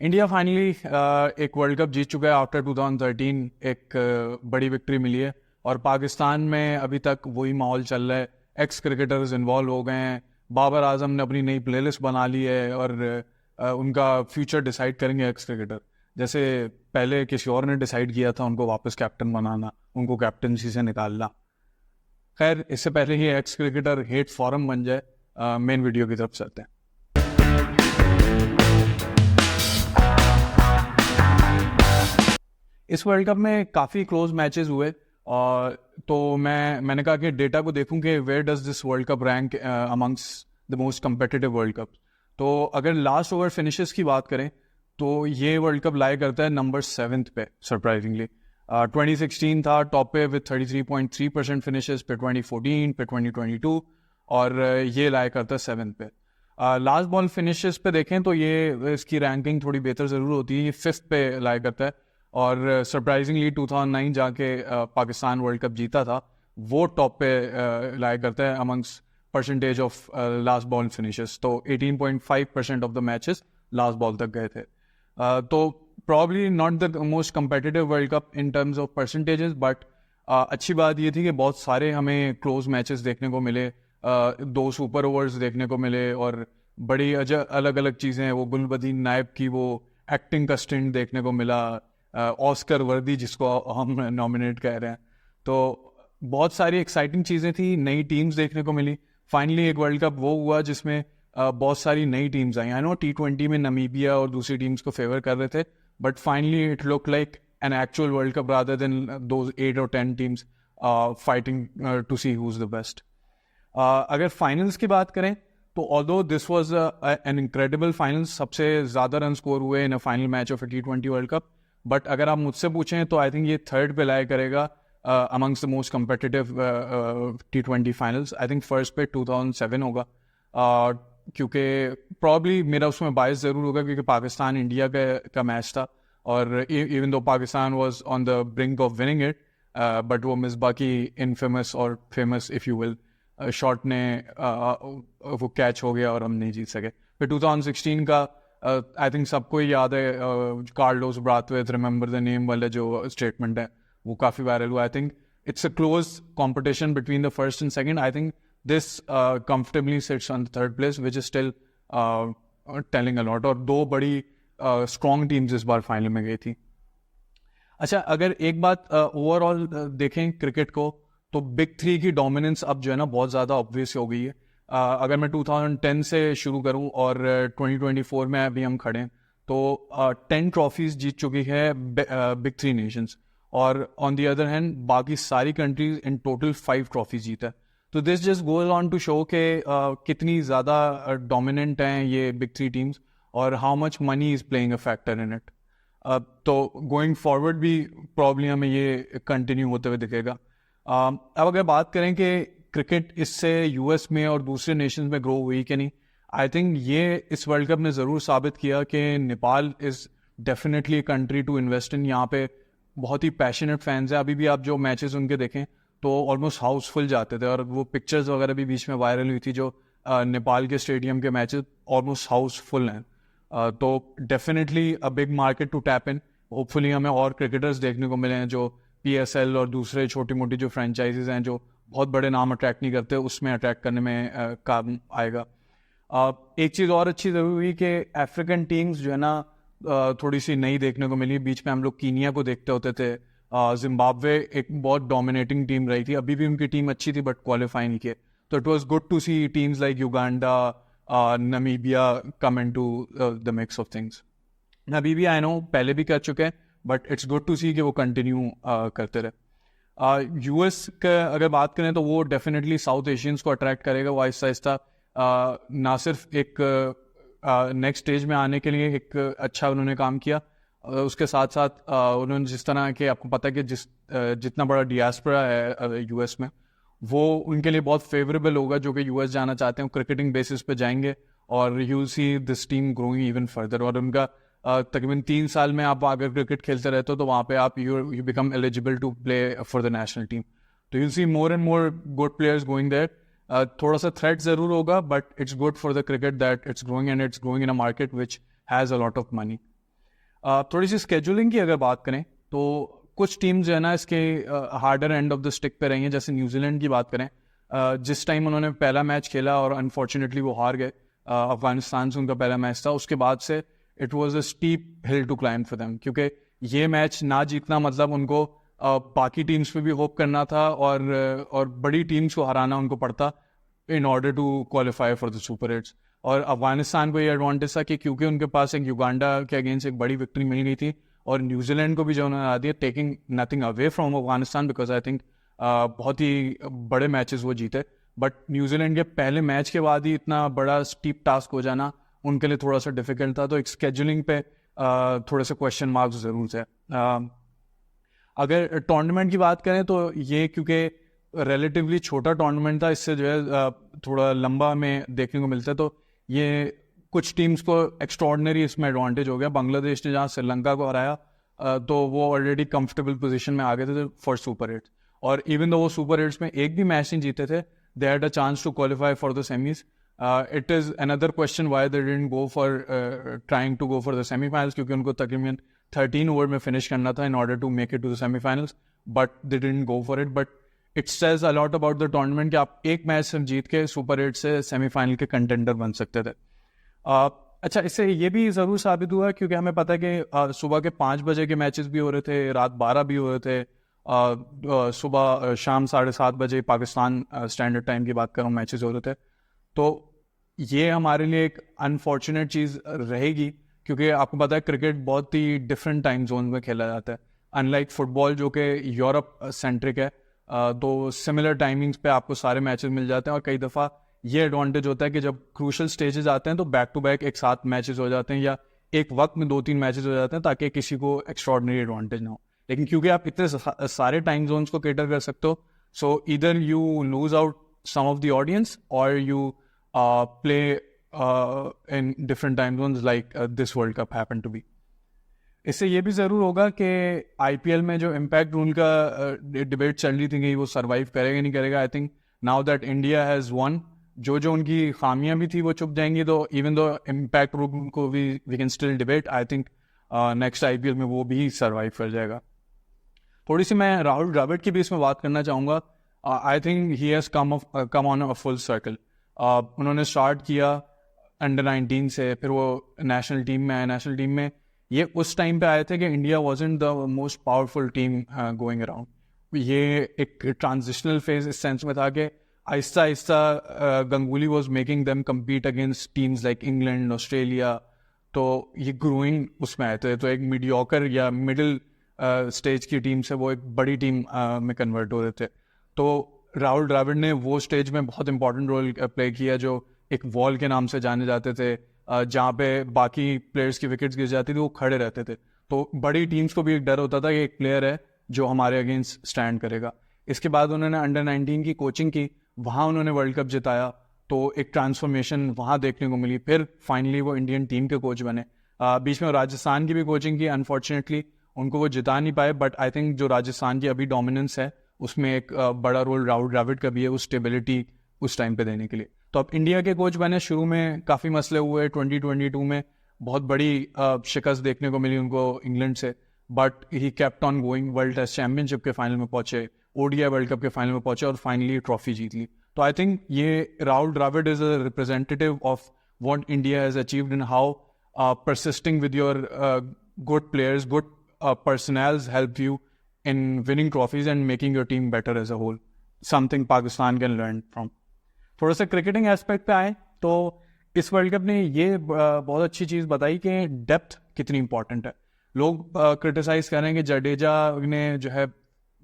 India finally एक world cup जीत चुका है आफ्टर 2013। एक बड़ी विक्ट्री मिली है और पाकिस्तान में अभी तक वही माहौल चल रहा है। एक्स क्रिकेटर्स इन्वॉल्व हो गए हैं। बाबर आजम ने अपनी नई प्लेलिस्ट बना ली है और उनका फ्यूचर डिसाइड करेंगे एक्स क्रिकेटर। जैसे पहले किसी और ने डिसाइड किया था उनको वापस कैप्टन बनाना, उनको कैप्टनसी से निकालना। खैर, इससे पहले ही एक्स क्रिकेटर हेट फॉरम बन जाए, मेन वीडियो की तरफ चलते हैं। इस वर्ल्ड कप में काफ़ी क्लोज मैचेस हुए और तो मैंने कहा कि डेटा को देखूं कि where does this world cup rank amongst the most competitive world cup. तो अगर लास्ट ओवर फिनिशेस की बात करें तो ये वर्ल्ड कप लाया करता है नंबर 7 पे सरप्राइजिंगली। 2016 था टॉप पे विद 33.3% फिनिशेस पे, 2014 पे, 2022 और ये लाया करता है 7 पे। लास्ट बॉल फिनिशेस पे देखें तो ये इसकी रैंकिंग थोड़ी बेहतर ज़रूर होती है, ये 5th पे लाया करता है। और सरप्राइजिंगली 2009 जाके पाकिस्तान वर्ल्ड कप जीता था, वो टॉप पे लाया करता है amongst percentage of last ball finishes. तो 18.5% of the matches last ball तक गए थे। तो probably not the most competitive world cup in terms of percentages, but अच्छी बात ये थी कि बहुत सारे हमें क्लोज मैचेस देखने को मिले, 2 सुपर ओवर्स देखने को मिले और बड़ी अलग अलग चीज़ें हैं। वो गुलबदीन नायब की वो एक्टिंग का स्टिंट देखने को मिला, ऑस्कर वर्दी जिसको हम नॉमिनेट कर रहे हैं। तो बहुत सारी एक्साइटिंग चीज़ें थी, नई टीम्स देखने को मिली। फाइनली एक वर्ल्ड कप वो हुआ जिसमें बहुत सारी नई teams I. I know T20 में नमीबिया और दूसरी टीम्स को फेवर कर रहे थे, but finally it look like an actual world cup rather than those 8 और 10 teams fighting to see who is the best. अगर फाइनल्स की बात करें तो although this was an incredible final, सबसे ज़्यादा रन स्कोर हुए in a final match of T20 world cup. But अगर आप मुझसे पूछें तो आई थिंक ये 3rd पे लाया करेगा amongst the most competitive T20 finals. I think first पे 2007 होगा, क्योंकि प्रॉब्ली मेरा उसमें बायस ज़रूर होगा क्योंकि पाकिस्तान इंडिया का मैच था और even though Pakistan was on the brink of winning it, but वो मिसबा की इनफेमस और famous if you will shot ने वो कैच हो गया और हम नहीं जीत सके। फिर 2016 का आई थिंक सबको ही याद है, Carlos Brathwaite remember the name वाला जो स्टेटमेंट है वो काफ़ी वायरल हुआ। I think it's a close competition between the first and second. I think this comfortably sits on the 3rd place which is still telling a lot. और 2 बड़ी strong teams इस बार final में गई थी। अच्छा, अगर एक बात ओवरऑल देखें क्रिकेट को तो बिग 3 की डोमिनेंस अब जो है ना बहुत ज़्यादा ऑब्वियस हो गई है। अगर मैं 2010 से शुरू करूं और 2024 में अभी हम खड़े हैं तो 10 ट्रॉफीज जीत चुकी है बिग 3 नेशंस, और ऑन द अदर हैंड बाकी सारी कंट्रीज इन टोटल 5 ट्रॉफीज जीता है। तो this just goes on to show के कितनी ज़्यादा डोमिनेंट हैं ये बिग 3 टीम्स और how much money is playing a factor in it. तो गोइंग फॉरवर्ड भी प्रॉब्लम हमें ये कंटिन्यू होते हुए दिखेगा। अब अगर बात करें कि क्रिकेट इससे यूएस में और दूसरे नेशंस में ग्रो हुई कि नहीं, आई थिंक ये इस वर्ल्ड कप ने ज़रूर साबित किया कि Nepal is definitely country to invest in. यहाँ पे बहुत ही पैशनेट फैंस हैं। अभी भी आप जो मैचेस उनके देखें तो ऑलमोस्ट हाउसफुल जाते थे और वो पिक्चर्स वगैरह भी बीच में वायरल हुई थी जो नेपाल के स्टेडियम के मैचेस ऑलमोस्ट हाउसफुल हैं। तो definitely a big market to tap in. Hopefully हमें और क्रिकेटर्स देखने को मिले हैं जो PSL और दूसरे छोटी मोटी जो फ्रेंचाइजीज हैं जो बहुत बड़े नाम अट्रैक्ट नहीं करते, उसमें अट्रैक्ट करने में काम आएगा। एक चीज़ और अच्छी ज़रूर हुई कि अफ्रीकन टीम्स जो है ना थोड़ी सी नई देखने को मिली। बीच में हम लोग कीनिया को देखते होते थे, जिम्बाब्वे एक बहुत डोमिनेटिंग टीम रही थी, अभी भी उनकी टीम अच्छी थी बट क्वालिफाई नहीं किए। तो it was good to see teams like Uganda, Namibia come in to the mix of things. Namibia I know पहले भी कर चुके हैं but it's good to see कि वो कंटिन्यू करते रहे। यूएस का अगर बात करें तो वो डेफिनेटली साउथ एशियंस को अट्रैक्ट करेगा। वो आहिस्ता आहिस्ता ना सिर्फ एक नेक्स्ट स्टेज में आने के लिए एक अच्छा उन्होंने काम किया, उसके साथ साथ उन्होंने जिस तरह के, आपको पता है कि जितना बड़ा डियास्पोरा है यूएस में, वो उनके लिए बहुत फेवरेबल होगा। जो कि यूएस जाना चाहते हैं क्रिकेटिंग बेसिस पे जाएंगे और you will see this team growing even further. और उनका तकरीबन 3 साल में आप अगर क्रिकेट खेलते रहते हो तो वहाँ पे आप you become eligible to play for the national team. तो you see more and more good players going there. थोड़ा सा थ्रेट ज़रूर होगा but it's good for the cricket that it's growing and it's growing in a market which has a lot of money. थोड़ी सी scheduling की अगर बात करें तो कुछ टीम जो है ना इसके harder and of the stick पे रही हैं. जैसे न्यूजीलैंड की बात करें, जिस टाइम उन्होंने पहला मैच खेला और अनफॉर्चुनेटली वो हार गए, अफगानिस्तान से उनका पहला मैच था, उसके बाद से it was a steep hill to climb for them, क्योंकि ये मैच ना जीतना मतलब उनको बाकी टीम्स पे भी होप करना था और बड़ी टीम्स को हराना उनको पड़ता in order to qualify for the super eights. और अफगानिस्तान को ये एडवांटेज था कि क्योंकि उनके पास एक युगांडा के अगेंस्ट एक बड़ी विक्ट्री मिल गई थी, और न्यूजीलैंड को भी जो उन्होंने आ दिया, taking nothing away from Afghanistan, because I think बहुत ही बड़े मैचेस वो जीते. बट न्यूजीलैंड के पहले मैच के बाद ही इतना बड़ा स्टीप टास्क हो जाना उनके लिए थोड़ा सा डिफिकल्ट था. तो एक स्केजुलिंग पे थोड़े से क्वेश्चन मार्क्स जरूर थे. अगर टूर्नामेंट की बात करें तो ये क्योंकि रिलेटिवली छोटा टूर्नामेंट था, इससे जो है थोड़ा लंबा में देखने को मिलता है, तो ये कुछ टीम्स को एक्स्ट्रॉर्डिनरी इसमें एडवांटेज हो गया. बांग्लादेश ने जहाँ श्रीलंका को हराया तो वो ऑलरेडी कंफर्टेबल पोजीशन में आ गए थे फॉर सुपर एट्स, और इवन दो वो सुपर एट्स में एक भी मैच नहीं जीते थे, they had a chance to qualify for the semis. It is another question why they didn't go for trying to go for the semifinals, क्योंकि उनको तकरीबन 13 ओवर में फिनिश करना था in order to make it to the semifinals, but they didn't go for it. But it says a lot about the tournament कि आप एक match जीत के सुपर एट से सेमीफाइनल के कंटेंडर बन सकते थे. अच्छा, इससे ये भी ज़रूर साबित हुआ क्योंकि हमें पता है कि सुबह के 5 बजे के मैचेस भी हो रहे थे, रात 12 भी हो रहे थे, सुबह शाम 7:30 बजे पाकिस्तान स्टैंडर्ड टाइम की बात करूँ मैचेस हो रहे थे. तो ये हमारे लिए एक अनफॉर्चुनेट चीज़ रहेगी, क्योंकि आपको पता है क्रिकेट बहुत ही डिफरेंट टाइम जोन में खेला जाता है, अनलाइक फुटबॉल जो कि यूरोप सेंट्रिक है. तो सिमिलर टाइमिंग्स पे आपको सारे मैचेस मिल जाते हैं, और कई दफ़ा ये एडवांटेज होता है कि जब क्रूशल स्टेजेस आते हैं तो बैक टू बैक एक साथ मैचेस हो जाते हैं, या एक वक्त में 2-3 मैचेस हो जाते हैं, ताकि किसी को एक्स्ट्रॉर्डिनरी एडवांटेज ना हो. लेकिन क्योंकि आप इतने सारे टाइम जोन्स को कैटर कर सकते हो, सो इधर you lose out some of the audience और you play in different time zones like this world cup happen to be. इससे ये भी ज़रूर होगा कि आईपीएल में जो इम्पैक्ट रूल का डिबेट चल रही थी कि वो सर्वाइव करेगा नहीं करेगा, I think now that India has one, जो उनकी खामियां भी थी वो चुप जाएंगी. तो इवन दो इम्पैक्ट रूल को भी we can still debate, I think next IPL में वो भी सर्वाइव कर जाएगा. थोड़ी सी मैं राहुल द्रविड़ की भी इसमें बात करना चाहूँगा. I think he has come on a full circle. उन्होंने स्टार्ट किया अंडर 19 से, फिर वो नेशनल टीम में आए. नेशनल टीम में ये उस टाइम पे आए थे कि India wasn't the most powerful team going around. ये एक ट्रांजिशनल फेज इस सेंस में था कि आहिस्ता आहिस्ता Ganguly was making them compete against teams like England, Australia. तो ये ग्रोइंग उसमें आए थे, तो एक मीडियोकर या मिडिल स्टेज की टीम से वो एक बड़ी टीम में कन्वर्ट हो रहे थे. तो राहुल द्रविड़ ने वो स्टेज में बहुत इंपॉर्टेंट रोल प्ले किया, जो एक वॉल के नाम से जाने जाते थे, जहाँ पे बाकी प्लेयर्स की विकेट्स गिर जाती थी वो खड़े रहते थे. तो बड़ी टीम्स को भी एक डर होता था कि एक प्लेयर है जो हमारे अगेंस्ट स्टैंड करेगा. इसके बाद उन्होंने अंडर 19 की कोचिंग की, वहाँ उन्होंने वर्ल्ड कप जिताया, तो एक ट्रांसफॉर्मेशन वहाँ देखने को मिली. फिर फाइनली वो इंडियन टीम के कोच बने. बीच में राजस्थान की भी कोचिंग की, अनफॉर्चुनेटली उनको वो जिता नहीं पाए, बट आई थिंक जो राजस्थान की अभी डोमिनेंस है उसमें एक बड़ा रोल राहुल द्रविड़ का भी है, उस स्टेबिलिटी उस टाइम पे देने के लिए. तो अब इंडिया के कोच बने. शुरू में काफ़ी मसले हुए, 2022 में बहुत बड़ी शिकस्त देखने को मिली उनको इंग्लैंड से, but he kept on going. World test championship के फाइनल में पहुंचे, ओडीआई वर्ल्ड कप के फाइनल में पहुंचे, और फाइनली ट्रॉफी जीत ली. तो आई थिंक ये Rahul Dravid is a representative of what India has achieved in how persisting with your good players, good personnels help you in winning trophies and making your team better as a whole. Something Pakistan can learn from. थोड़ा सा cricketing aspect पे आए तो इस world cup ने ये बहुत अच्छी चीज़ बताई कि डेप्थ कितनी इंपॉर्टेंट है. लोग क्रिटिसाइज कर रहे हैं कि जडेजा ने जो है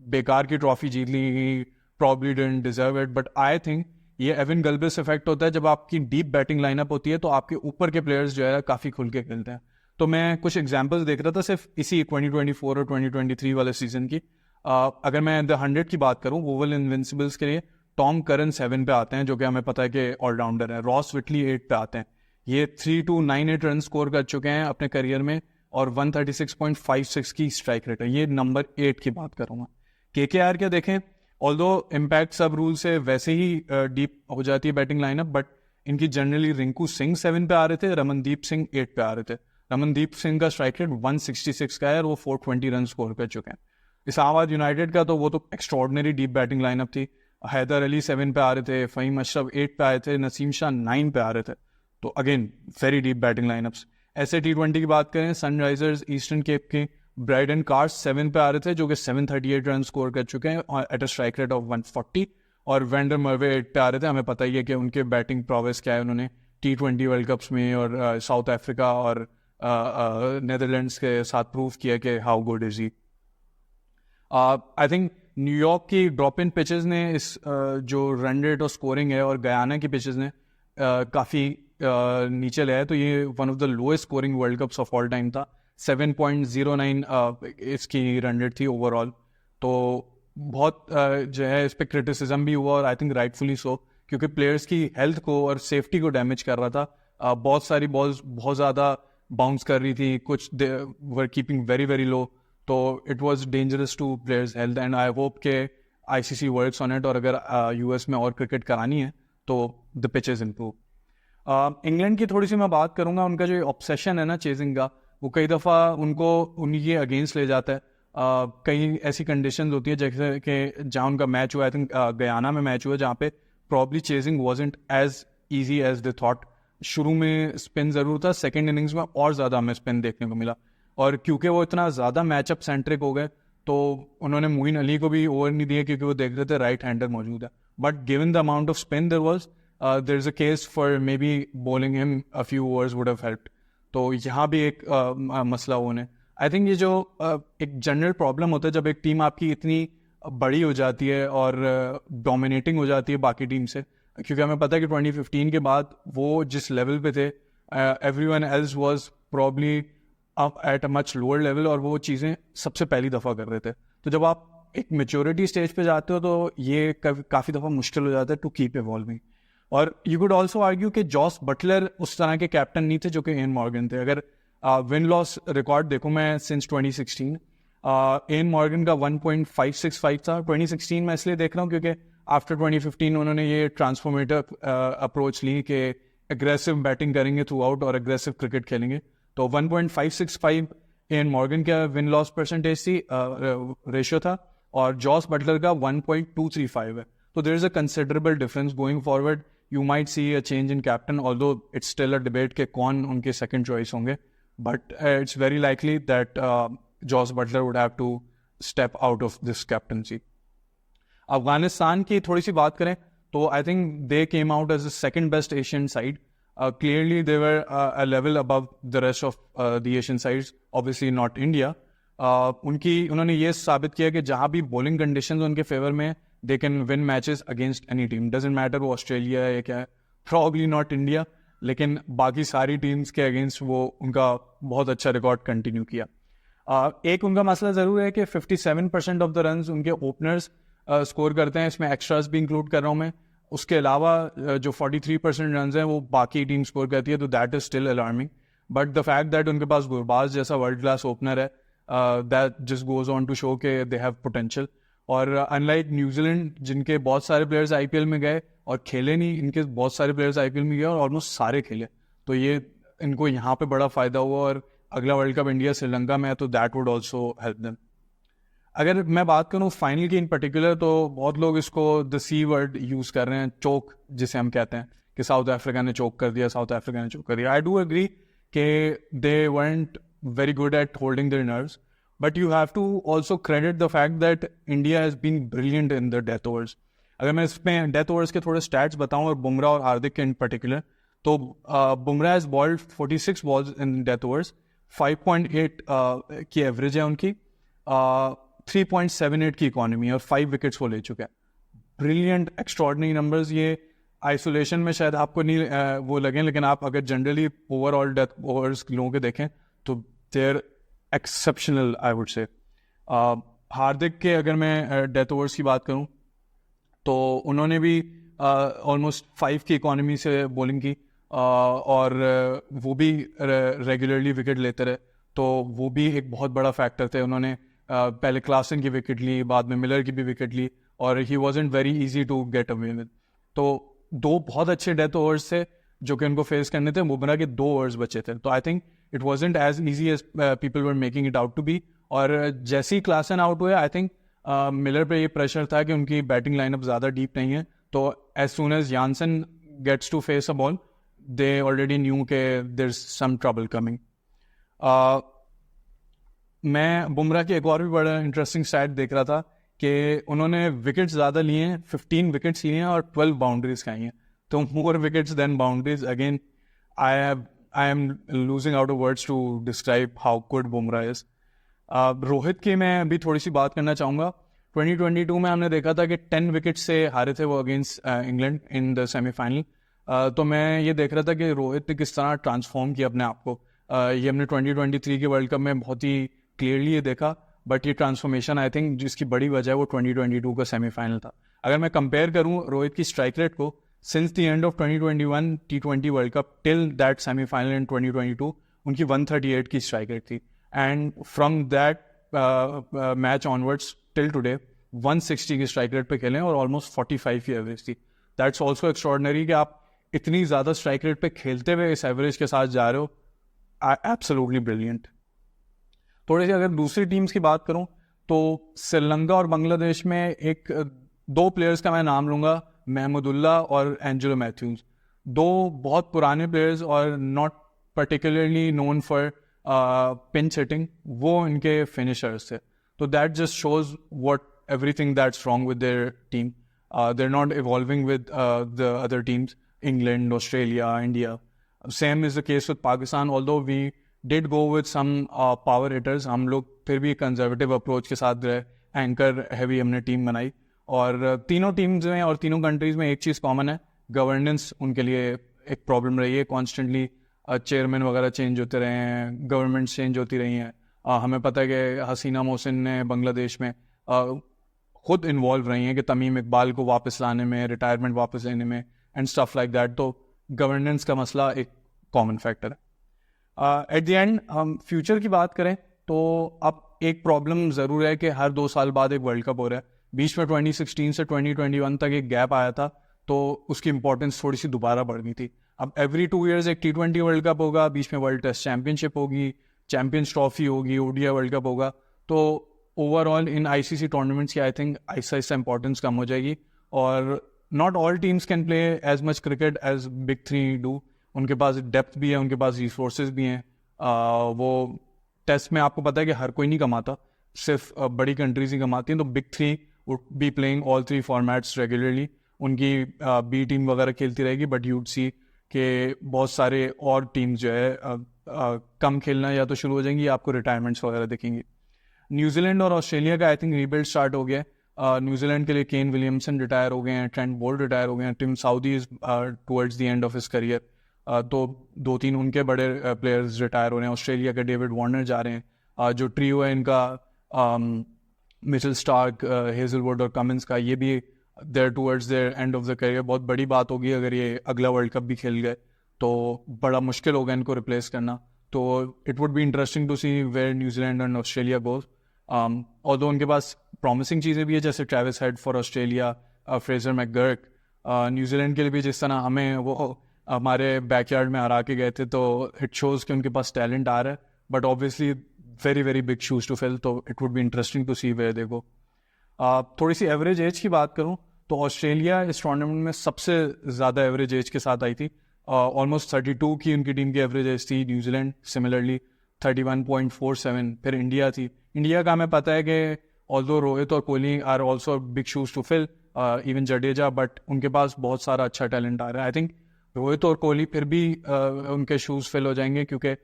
बेकार की ट्रॉफी जीत ली, probably didn't deserve it, but I think ये एविन गल्बिस इफेक्ट होता है. जब आपकी डीप बैटिंग लाइनअप होती है तो आपके ऊपर के प्लेयर्स जो है काफ़ी खुल के खेलते हैं. तो मैं कुछ एग्जांपल्स देख रहा था सिर्फ इसी 2024 और 2023 वाले सीजन की. अगर मैं द 100 की बात करूं, ओवल इनविंसिबल्स के लिए टॉम करन 7 पे आते हैं, जो कि हमें पता है कि ऑलराउंडर है. रॉस विटली 8 पे आते हैं. ये 3,298 रन स्कोर कर चुके हैं अपने करियर में, और 136.56 की स्ट्राइक रेट है. ये नंबर 8 की बात करूँगा. केकेआर क्या देखें, ऑल्दो इम्पैक्ट सब रूल से वैसे ही डीप हो जाती है बैटिंग लाइनअप, बट इनकी जनरली रिंकू सिंह 7 पे आ रहे थे, रमनदीप सिंह 8 पे आ रहे थे. रमनदीप सिंह का स्ट्राइक रेट 166 का है और वो 420 रन स्कोर कर चुके हैं। इस्लामाबाद यूनाइटेड का तो वो तो एक्स्ट्रॉर्डनरी डीप बैटिंग लाइनअप थी। हैदर अली 7 पे आ रहे थे, फ़हीम अशरफ 8 पे आए थे, नसीम शाह 9 पे आ रहे थे। तो again very deep batting line-ups. ऐसे T20 की बात करें, सनराइजर्स ईस्टर्न केप के ब्राइडन कार्स 7 पे आ रहे थे, जो कि 738 रन स्कोर कर चुके हैं at a strike rate of 140, और वेंडर मर्वे 8 पे आ रहे थे। हमें पता ही है कि उनके बैटिंग प्रोवेस क्या है, उन्होंने T20 वर्ल्ड कप्स में और साउथ अफ्रीका और नेदरलैंड्स के साथ प्रूव किया कि how good is he. I think New York की ड्रॉप इन पिचेस ने इस जो रन रेट और स्कोरिंग है, और गयाना की पिचेस ने काफ़ी नीचे लाया है। तो ये one of the lowest scoring world cups of all time था। 7.09 इसकी रन रेट थी ओवरऑल। तो बहुत जो है इस पर क्रिटिसिज्म भी हुआ, और आई थिंक राइटफुली सो, क्योंकि प्लेयर्स की हेल्थ को और सेफ्टी को डैमेज कर रहा था। बहुत सारी बॉल्स बहुत ज़्यादा बाउंस कर रही थी, कुछ वर कीपिंग वेरी वेरी लो, तो it was dangerous two players health. And I hope के ICC वर्क्स ऑन इट, और अगर US में और क्रिकेट करानी है तो द पिचेस इम्प्रूव। इंग्लैंड की थोड़ी सी मैं बात करूंगा। उनका जो ऑब्सेशन है ना चेजिंग का, वो कई दफ़ा उनको उनके अगेंस्ट ले जाता है। कई ऐसी कंडीशंस होती है जैसे कि जहाँ उनका मैच हुआ, आई थिंक गयाना में मैच हुआ, जहाँ पे probably chasing wasn't as easy as they thought. शुरू में स्पिन ज़रूर था, सेकेंड इनिंग्स में और ज़्यादा हमें स्पिन देखने को मिला, और क्योंकि वो इतना ज़्यादा मैचअप सेंट्रिक हो गए तो उन्होंने मोइन अली को भी ओवर नहीं दिया, क्योंकि वो देख रहे थे राइट हैंडर मौजूद है। But given the amount of spin there is a case for maybe bowling him a few overs would have helped. तो यहाँ भी एक मसला होने, आई थिंक ये जो एक जनरल प्रॉब्लम होता है जब एक टीम आपकी इतनी बड़ी हो जाती है और डोमिनेटिंग हो जाती है बाकी टीम से, क्योंकि हमें पता है कि 2015 के बाद वो जिस लेवल पे थे, everyone else was probably up at a much lower level, और वो चीज़ें सबसे पहली दफ़ा कर रहे थे। तो जब आप एक मेच्योरिटी स्टेज पे जाते हो तो ये काफ़ी दफ़ा मुश्किल हो जाता है टू कीप इवॉल्विंग। और यू कुड ऑल्सो आर्ग्यू कि जॉस बटलर उस तरह के कैप्टन नहीं थे जो कि एन मॉर्गन थे। अगर विन लॉस रिकॉर्ड देखूँ मैं सिंस 2016, एन मॉर्गन का 1.565 था। 2016 में इसलिए देख रहा हूँ क्योंकि आफ्टर 2015 उन्होंने ये ट्रांसफॉर्मेटिव अप्रोच ली कि एग्रेसिव बैटिंग करेंगे थ्रू आउट और एग्रेसिव क्रिकेट खेलेंगे। तो 1.565 एन मॉर्गन का विन लॉस परसेंटेज थी, रेशियो था, और जॉस बटलर का 1.235 है। तो there is a considerable difference. Going forward you might see a change in captain, although it's still a debate के कौन उनके सेकंड चॉइस होंगे, but it's very likely that Jos Buttler would have to step out of this captaincy. Afghanistan की थोड़ी सी बात करें तो I think they came out as the second best Asian side. Clearly they were a level above the rest of the Asian sides, obviously not India. उन्होंने ये साबित किया कि जहाँ भी bowling conditions उनके फेवर में, they can win matches against any team. Doesn't matter वो ऑस्ट्रेलिया है या क्या है, probably not India, लेकिन बाकी सारी टीम्स के अगेंस्ट वो उनका बहुत अच्छा रिकॉर्ड कंटिन्यू किया। एक उनका मसला ज़रूर है कि 57% ऑफ द रन्स उनके ओपनर्स स्कोर करते हैं, इसमें एक्स्ट्रास भी इंक्लूड कर रहा हूँ मैं। उसके अलावा जो 43% रन हैं वो बाकी टीम स्कोर करती है, तो that is still alarming. But the fact that उनके पास गुरबाज जैसा वर्ल्ड क्लास ओपनर है, that just goes on to show के दे हैव पोटेंशियल। और अनलाइक न्यूजीलैंड जिनके बहुत सारे प्लेयर्स IPL में गए और खेले नहीं, इनके बहुत सारे प्लेयर्स IPL में गए और ऑलमोस्ट सारे खेले, तो ये इनको यहाँ पे बड़ा फायदा हुआ। और अगला वर्ल्ड कप इंडिया श्रीलंका में है, तो that would also help them. अगर मैं बात करूँ फाइनल की इन पर्टिकुलर, तो बहुत लोग इसको द C वर्ड यूज़ कर रहे हैं, चोक जिसे हम कहते हैं, कि साउथ अफ्रीका ने चोक कर दिया, साउथ अफ्रीका ने चोक कर दिया। आई डू एग्री कि दे weren't very good at holding their nerves, but you have to also credit the fact that India has been brilliant in the death overs. अगर मैं इसमें डेथ ओवर्स के थोड़े stats बताऊं, और बुमराह और हार्दिक के इन पर्टिकुलर, तो Bumrah has bowled 46 balls in death overs, 5.8 की एवरेज है उनकी, 3.78 की इकॉनमी, और 5 विकेट्स वो ले चुके हैं। Brilliant extraordinary numbers. ये आइसोलेशन में शायद आपको नहीं वो लगे, लेकिन आप अगर जनरली ओवरऑल डेथ ओवर्स लोगों के देखें तो there exceptional I would say. हार्दिक के अगर मैं डेथ ओवर्स की बात करूं तो उन्होंने भी ऑलमोस्ट 5 की इकॉनमी से बॉलिंग की, और वो भी रेगुलरली विकेट लेते रहे, तो वो भी एक बहुत बड़ा फैक्टर थे। उन्होंने पहले क्लासन की विकेट ली, बाद में मिलर की भी विकेट ली, और he wasn't very easy to get away with. तो 2 बहुत अच्छे डेथ ओवर्स थे जो कि उनको फेस करने थे। बुमराह के 2 ओवर्स बचे थे, तो I think it wasn't as easy as people were making it out to be. और जैसे ही क्लासन आउट हुए, आई थिंक मिलर पे ये प्रेशर था कि उनकी बैटिंग लाइनअप ज़्यादा डीप नहीं है, तो as soon as Johnson gets to face a ball, they already knew के there is some trouble coming. मैं बुमराह की एक और भी बड़ा इंटरेस्टिंग स्टैट देख रहा था कि उन्होंने विकेट्स ज़्यादा लिए हैं, 15 विकेट्स लिए हैं और 12 बाउंड्रीज खाई हैं. तो more wickets than boundaries. Again I am losing out of words to describe how good Bumrah is. Rohit की मैं अभी थोड़ी सी बात करना चाहूँगा. 2022 में हमने देखा था कि 10 विकेट से हारे थे वो against England in the semifinal. तो मैं ये देख रहा था कि रोहित ने किस तरह ट्रांसफॉर्म किया अपने आप को. ये हमने 2023 के वर्ल्ड कप में बहुत ही क्लियरली ये देखा, बट ये ट्रांसफॉर्मेशन आई थिंक जिसकी बड़ी वजह है वो 2022 का सेमीफाइनल था. अगर मैं कंपेयर करूँ रोहित की स्ट्राइक रेट को since the end of 2021 T20 world cup till that semifinal in 2022, उनकी 138 की स्ट्राइक रेट थी. And from that match onwards till today 160 की स्ट्राइक रेट पे खेले और ऑलमोस्ट 45 की एवरेज थी. दैट्स ऑल्सो एक्स्ट्रॉर्डनरी कि आप इतनी ज़्यादा स्ट्राइक रेट पे खेलते हुए इस एवरेज के साथ जा रहे हो. Absolutely brilliant. थोड़ी सी अगर दूसरी टीम्स की बात करूं तो श्रीलंका और बांग्लादेश में एक दो प्लेयर्स का मैं नाम लूंगा, महमूदुल्लाह और एंजेलो मैथ्यूज. दो बहुत पुराने प्लेयर्स और not particularly known for pinch hitting, वो इनके फिनिशर्स थे. तो that just shows what everything that's wrong with their team. They are not evolving with the other teams, England, Australia, India. Same is the case with Pakistan. Although we did go with some power hitters, हम लोग फिर भी conservative approach के साथ गए, anchor heavy हमने team बनाई. और तीनों टीम्स में और तीनों कंट्रीज में एक चीज़ कॉमन है, गवर्नेंस उनके लिए एक प्रॉब्लम रही है. कॉन्स्टेंटली चेयरमैन वगैरह चेंज होते रहे हैं, गवर्नमेंट चेंज होती रही हैं. हमें पता है कि हसीना मोहसिन ने बांग्लादेश में खुद इन्वॉल्व रही हैं कि तमीम इकबाल को वापस लाने में, रिटायरमेंट वापस लेने में एंड स्टफ लाइक दैट. तो गवर्नेंस का मसला एक कॉमन फैक्टर है. एट द एंड हम फ्यूचर की बात करें तो अब एक प्रॉब्लम ज़रूर है कि हर 2 साल बाद एक वर्ल्ड कप हो रहा है. बीच में 2016 से 2021 तक एक गैप आया था, तो उसकी इंपॉर्टेंस थोड़ी सी दोबारा बढ़ गई थी. अब एवरी 2 ईयर्स एक T20 वर्ल्ड कप होगा, बीच में वर्ल्ड टेस्ट चैंपियनशिप होगी, चैंपियंस ट्रॉफी होगी, ODI वर्ल्ड कप होगा. तो ओवरऑल इन ICC टूर्नामेंट्स की आई थिंक ऐसा इंपॉर्टेंस कम हो जाएगी. और not all teams can play as much cricket as big 3 do. उनके पास डेप्थ भी है, उनके पास रिसोर्सेज भी हैं. वो टेस्ट में आपको पता है कि हर कोई नहीं कमाता, सिर्फ बड़ी कंट्रीज ही कमाती हैं. तो big 3 would be playing all 3 formats regularly. उनकी बी टीम वगैरह खेलती रहेगी, बट यूड सी कि बहुत सारे और टीम्स जो है कम खेलना या तो शुरू हो जाएंगी या आपको रिटायरमेंट्स वगैरह दिखेंगी. न्यूजीलैंड और ऑस्ट्रेलिया का आई थिंक रीबिल्ड स्टार्ट हो गया है. न्यूजीलैंड के लिए केन विलियमसन रिटायर हो गए हैं, ट्रेंट बोल्ट रिटायर हो गए हैं, Tim Southee is towards the end of his career. तो 2-3 उनके बड़े प्लेयर्स रिटायर हो रहे हैं. ऑस्ट्रेलिया के डेविड वार्नर जा रहे हैं. जो ट्रियो है इनका मिचेल स्टार्क, हेजलवुड और कमिंस का, ये भी their towards their end of the career. बहुत बड़ी बात होगी अगर ये अगला वर्ल्ड कप भी खेल गए तो बड़ा मुश्किल होगा इनको रिप्लेस करना. तो it would be interesting to see where New Zealand and Australia goes. Although उनके पास प्रॉमिसिंग चीज़ें भी है जैसे Travis head for Australia, Fraser McGurk. New Zealand के लिए भी जिस तरह हमें वो हमारे बैकयार्ड में हरा के गए थे, तो इट शोज़ कि उनके पास टैलेंट आ रहा है, but obviously very very big shoes to fill. तो it would be interesting to see where they go. थोड़ी सी एवरेज एज की बात करूं तो ऑस्ट्रेलिया इस टूर्नामेंट में सबसे ज़्यादा एवरेज एज के साथ आई थी. ऑलमोस्ट 32 की उनकी टीम की एवरेज एज थी. New Zealand similarly 31.47. फिर इंडिया थी. इंडिया का हमें पता है कि ऑल्दो रोहित और Kohli are also big shoes to fill, even Jadeja, but उनके पास बहुत सारा अच्छा टैलेंट आ रहा है. आई थिंक रोहित और कोहली फिर भी उनके शूज़ फिल हो जाएंगे क्योंकि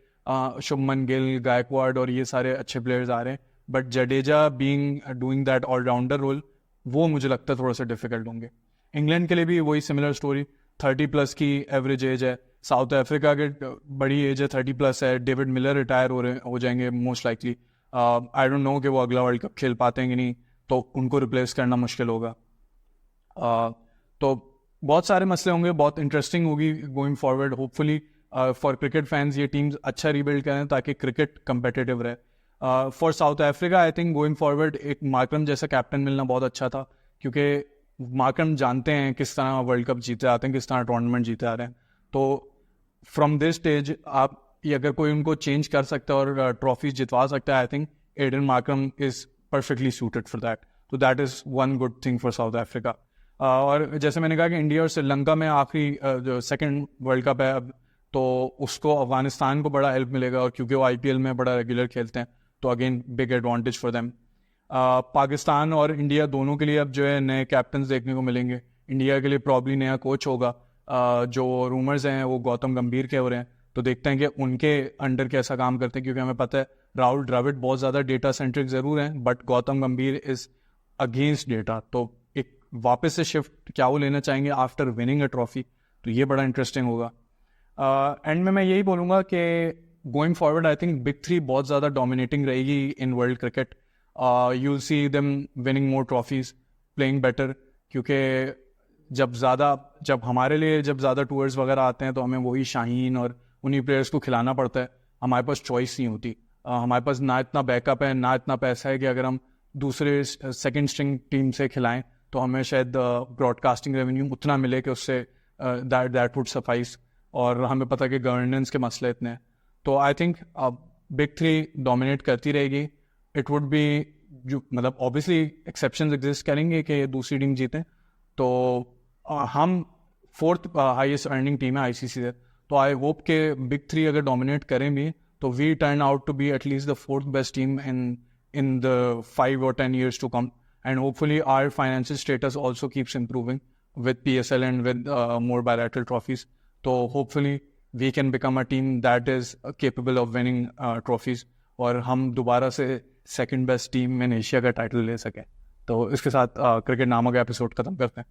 शुभमन गिल, गायकवाड और ये सारे अच्छे प्लेयर्स आ रहे हैं. But Jadeja being doing that allrounder role, वो मुझे लगता है थोड़ा सा डिफिकल्ट होंगे. इंग्लैंड के लिए भी वही सिमिलर स्टोरी, 30+ की एवरेज एज है. साउथ अफ्रीका के बड़ी एज है, 30+ है. डेविड मिलर रिटायर हो जाएंगे most likely. I don't know कि वो अगला वर्ल्ड कप खेल पाते हैं कि नहीं, तो उनको रिप्लेस करना मुश्किल होगा. तो बहुत सारे मसले होंगे, बहुत इंटरेस्टिंग होगी going forward. Hopefully for cricket fans ये टीम्स अच्छा रीबिल्ड करें ताकि क्रिकेट कंपेटिटिव रहे. For South Africa I think going forward एक मार्करम जैसा कैप्टन मिलना बहुत अच्छा था, क्योंकि मार्करम जानते हैं किस तरह वर्ल्ड कप जीते आते हैं, किस तरह टूर्नामेंट जीते आ रहे हैं. तो फ्रॉम दिस स्टेज आप ये अगर कोई उनको चेंज कर सकता है और ट्रॉफीज जितवा सकता है, I think Aiden Markram is perfectly suited for that. तो that is one good thing for South Africa. और जैसे मैंने कहा कि इंडिया और श्रीलंका में आखिरी जो सेकंड वर्ल्ड कप है अब, तो उसको अफगानिस्तान को बड़ा हेल्प मिलेगा, और क्योंकि वो आईपीएल में बड़ा रेगुलर खेलते हैं, तो again big advantage for them. Pakistan और इंडिया दोनों के लिए अब जो है नए कैप्टन्स देखने को मिलेंगे. इंडिया के लिए प्रॉब्ली नया कोच होगा. जो रूमर्स हैं वो गौतम गंभीर के हो रहे हैं, तो देखते हैं कि उनके अंडर कैसा काम करते हैं, क्योंकि हमें पता है राहुल द्रविड़ बहुत ज़्यादा डेटा सेंट्रिक ज़रूर हैं, बट गौतम गंभीर इज़ अगेंस्ट डेटा. तो एक वापस से शिफ्ट क्या वो लेना चाहेंगे आफ्टर विनिंग अ ट्रॉफी, तो ये बड़ा इंटरेस्टिंग होगा. एंड में मैं यही बोलूँगा कि going forward I think big three बहुत ज़्यादा डोमिनेटिंग रहेगी in world cricket. You will see them winning more trophies, playing better, क्योंकि जब हमारे लिए जब ज़्यादा टूर्स वगैरह आते हैं तो हमें वही शाहीन और उन्हीं प्लेयर्स को खिलाना पड़ता है. हमारे पास चॉइस नहीं होती. हमारे पास ना इतना बैकअप है, ना इतना पैसा है कि अगर हम दूसरे सेकंड स्ट्रिंग टीम से खिलाएं तो हमें शायद ब्रॉडकास्टिंग रेवेन्यू उतना मिले कि उससे दैट वुड सफाइस. और हमें पता है कि गवर्नेंस के मसले इतने हैं. तो I think big three dominate करती रहेगी. इट वुड बी जो मतलब ऑब्वियसली एक्सेप्शंस एग्जिस्ट करेंगे कि दूसरी टीम जीतें. तो हम फोर्थ हाईएस्ट अर्निंग टीम है आईसीसी से, तो आई होप के बिग थ्री अगर डोमिनेट करें भी तो we turn out to be at least the fourth best team in the 5 or 10 years to come, and hopefully our financial status also keeps improving with PSL and with more bilateral trophies. So hopefully we can become a team that is capable of winning trophies, और हम दोबारा से second best team in Asia का title ले सकें. तो इसके साथ क्रिकेट नामक एपिसोड खत्म करते हैं.